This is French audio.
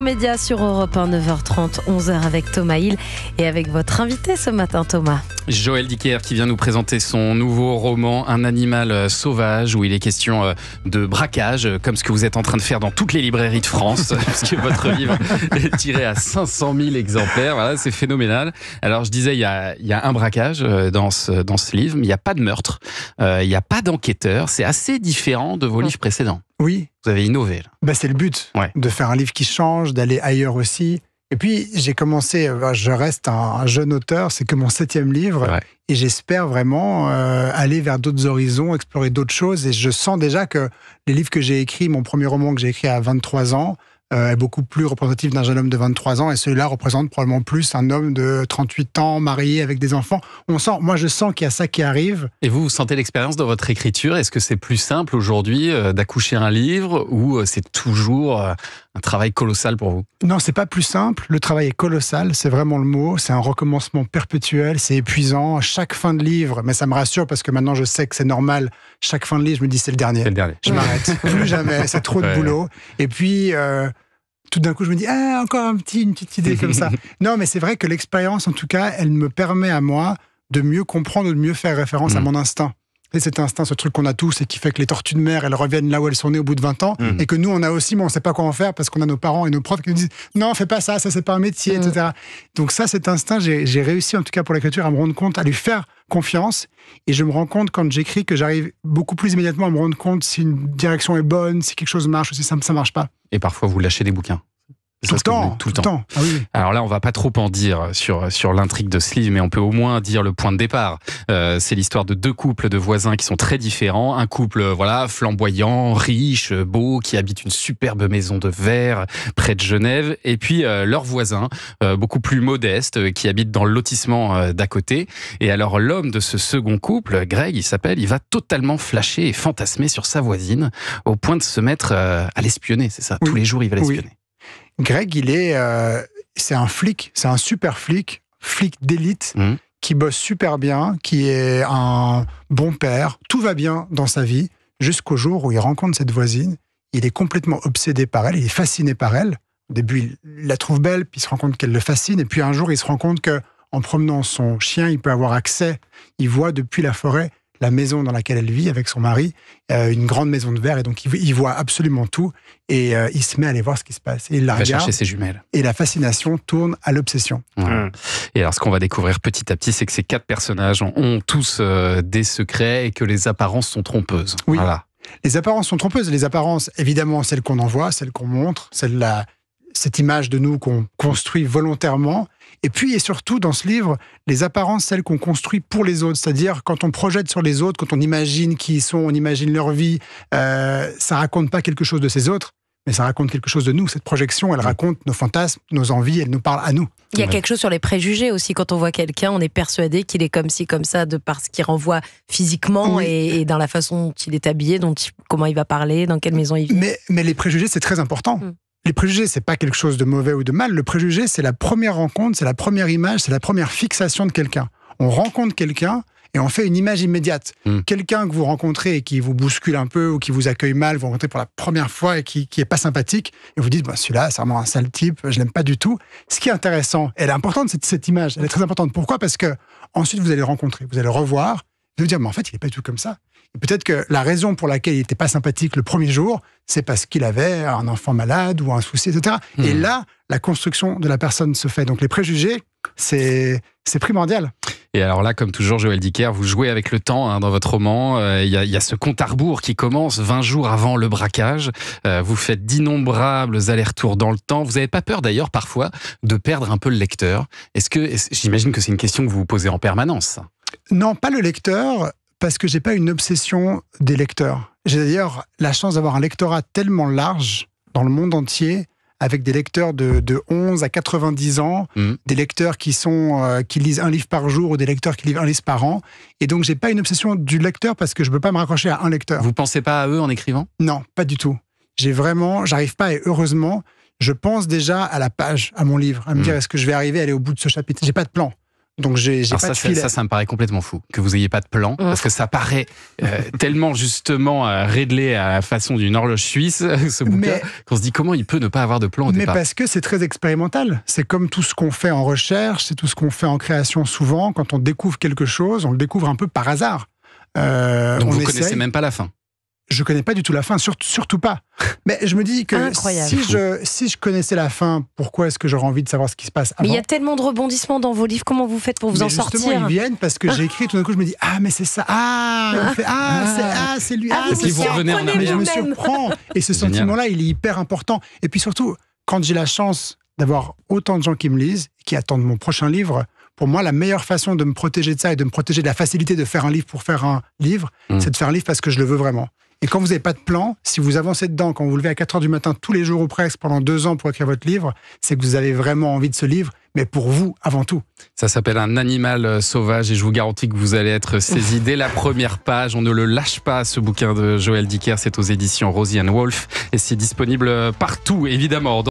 Média sur Europe 1, 9h30, 11h avec Thomas Hill et avec votre invité ce matin, Thomas. Joël Dicker qui vient nous présenter son nouveau roman Un animal sauvage, où il est question de braquage, comme ce que vous êtes en train de faire dans toutes les librairies de France, puisque votre livre est tiré à 500 000 exemplaires. Voilà, c'est phénoménal. Alors je disais, il y a un braquage dans ce livre, mais il n'y a pas de meurtre, il n'y a pas d'enquêteur. C'est assez différent de vos livres précédents. Oui. Vous avez innové, là. C'est le but, Ouais. de faire un livre qui change, d'aller ailleurs aussi. Et puis, j'ai commencé, je reste un jeune auteur, c'est que mon 7e livre, Ouais. et j'espère vraiment aller vers d'autres horizons, explorer d'autres choses, et je sens déjà que les livres que j'ai écrits, mon premier roman que j'ai écrit à 23 ans, est beaucoup plus représentatif d'un jeune homme de 23 ans, et celui-là représente probablement plus un homme de 38 ans, marié, avec des enfants. Moi, je sens qu'il y a ça qui arrive. Et vous sentez l'expérience dans votre écriture? Est-ce que c'est plus simple aujourd'hui d'accoucher un livre, ou c'est toujours un travail colossal pour vous? Non, c'est pas plus simple. Le travail est colossal, c'est vraiment le mot. C'est un recommencement perpétuel, c'est épuisant. Chaque fin de livre, mais ça me rassure parce que maintenant je sais que c'est normal. Chaque fin de livre, je me dis c'est le dernier. C'est le dernier. Je m'arrête. Plus jamais, c'est trop de boulot. Et puis, tout d'un coup, je me dis, encore une petite idée comme ça. Non, mais c'est vrai que l'expérience, en tout cas, elle me permet à moi de mieux comprendre, de mieux faire référence à mon instinct. Et cet instinct, ce truc qu'on a tous et qui fait que les tortues de mer, elles reviennent là où elles sont nées au bout de 20 ans, et que nous, on a aussi, mais on ne sait pas quoi en faire parce qu'on a nos parents et nos profs qui nous disent « Non, fais pas ça, ça c'est pas un métier, etc. » Donc ça, cet instinct, j'ai réussi, en tout cas pour l'écriture, à me rendre compte, à lui faire confiance, et je me rends compte quand j'écris que j'arrive beaucoup plus immédiatement à me rendre compte si une direction est bonne, si quelque chose marche ou si ça marche pas. Et parfois, vous lâchez des bouquins. Tout le temps. Ah oui. Alors là, on va pas trop en dire sur l'intrigue de ce livre, mais on peut au moins dire le point de départ. C'est l'histoire de 2 couples de voisins qui sont très différents. Un couple, flamboyant, riche, beau, qui habite une superbe maison de verre près de Genève. Et puis leur voisin, beaucoup plus modeste, qui habite dans le lotissement d'à côté. Et alors l'homme de ce second couple, Greg, il va totalement flasher et fantasmer sur sa voisine, au point de se mettre à l'espionner. C'est ça. Oui. Tous les jours, il va l'espionner. Oui. Greg, c'est un flic, c'est un super flic d'élite, qui bosse super bien, qui est un bon père. Tout va bien dans sa vie, jusqu'au jour où il rencontre cette voisine. Il est complètement obsédé par elle, il est fasciné par elle. Au début, il la trouve belle, puis il se rend compte qu'elle le fascine. Et puis un jour, il se rend compte qu'en promenant son chien, il peut avoir accès. Il voit depuis la forêt la maison dans laquelle elle vit avec son mari, une grande maison de verre, et donc il voit absolument tout, et il se met à aller voir ce qui se passe. Et il la Il va regarde, chercher ses jumelles. et la fascination tourne à l'obsession. Voilà. Et alors, ce qu'on va découvrir petit à petit, c'est que ces 4 personnages ont tous des secrets et que les apparences sont trompeuses. Oui. Voilà. Les apparences sont trompeuses. Les apparences, évidemment, celles qu'on envoie, celles qu'on montre, cette image de nous qu'on construit volontairement. Et puis, et surtout, dans ce livre, les apparences, celles qu'on construit pour les autres. C'est-à-dire, quand on projette sur les autres, quand on imagine qui ils sont, on imagine leur vie, ça raconte pas quelque chose de ces autres, mais ça raconte quelque chose de nous. Cette projection, elle raconte nos fantasmes, nos envies, elle nous parle à nous. Il y a quelque chose sur les préjugés aussi. Quand on voit quelqu'un, on est persuadé qu'il est comme ci, comme ça, de par ce qu'il renvoie physiquement, Oui. et dans la façon dont il est habillé, comment il va parler, dans quelle maison il vit. Mais les préjugés, c'est très important. Les préjugés, c'est pas quelque chose de mauvais ou de mal. Le préjugé, c'est la première rencontre, c'est la première image, c'est la première fixation de quelqu'un. On rencontre quelqu'un et on fait une image immédiate. Quelqu'un que vous rencontrez et qui vous bouscule un peu ou qui vous accueille mal, vous rencontrez pour la première fois et qui est pas sympathique, et vous dites, celui-là, c'est vraiment un sale type, je l'aime pas du tout. Ce qui est intéressant, elle est importante, cette image, elle est très importante. Pourquoi ? Parce que ensuite, vous allez le rencontrer, vous allez le revoir, vous allez dire, mais en fait, il est pas du tout comme ça. Et peut-être que la raison pour laquelle il n'était pas sympathique le premier jour, c'est parce qu'il avait un enfant malade ou un souci, etc. Et là, la construction de la personne se fait. Donc les préjugés, c'est primordial. Et alors là, comme toujours, Joël Dicker, vous jouez avec le temps dans votre roman. Il y a ce compte à rebours qui commence 20 jours avant le braquage. Vous faites d'innombrables allers-retours dans le temps. Vous n'avez pas peur d'ailleurs parfois de perdre un peu le lecteur? J'imagine que c'est une question que vous vous posez en permanence. Non, pas le lecteur, parce que j'ai pas une obsession des lecteurs. J'ai d'ailleurs la chance d'avoir un lectorat tellement large dans le monde entier, avec des lecteurs de 11 à 90 ans, des lecteurs qui lisent un livre par jour ou des lecteurs qui lisent un livre par an. Et donc, j'ai pas une obsession du lecteur parce que je peux pas me raccrocher à un lecteur. Vous pensez pas à eux en écrivant? Non, pas du tout. J'arrive pas, et heureusement, je pense déjà à la page, à mon livre, à me dire, est-ce que je vais arriver à aller au bout de ce chapitre? J'ai pas de plan. Donc j'ai Alors pas de filet. ça me paraît complètement fou que vous ayez pas de plan, parce que ça paraît tellement justement réglé à la façon d'une horloge suisse, ce bouquin, qu'on se dit comment il peut ne pas avoir de plan au départ. Mais parce que c'est très expérimental. C'est comme tout ce qu'on fait en recherche, c'est tout ce qu'on fait en création souvent. Quand on découvre quelque chose, on le découvre un peu par hasard. Donc vous connaissez même pas la fin? Je connais pas du tout la fin, surtout pas. Mais je me dis que si je connaissais la fin, pourquoi est-ce que j'aurais envie de savoir ce qui se passe avant? Mais il y a tellement de rebondissements dans vos livres, comment vous faites pour vous en sortir? Justement, ils viennent parce que j'ai écrit, tout d'un coup, je me dis, ah, mais c'est ça, c'est lui, c'est vous revenez en arrière. Mais je me surprends. Et ce sentiment-là, il est hyper important. Et puis surtout, quand j'ai la chance d'avoir autant de gens qui me lisent, qui attendent mon prochain livre, pour moi, la meilleure façon de me protéger de ça et de me protéger de la facilité de faire un livre pour faire un livre, c'est de faire un livre parce que je le veux vraiment. Et quand vous n'avez pas de plan, si vous avancez dedans, quand vous vous levez à 4h du matin tous les jours ou presque pendant 2 ans pour écrire votre livre, c'est que vous avez vraiment envie de ce livre, mais pour vous avant tout. Ça s'appelle Un animal sauvage et je vous garantis que vous allez être saisi dès la première page. On ne le lâche pas, ce bouquin de Joël Dicker. C'est aux éditions Rosy & Wolf et c'est disponible partout, évidemment.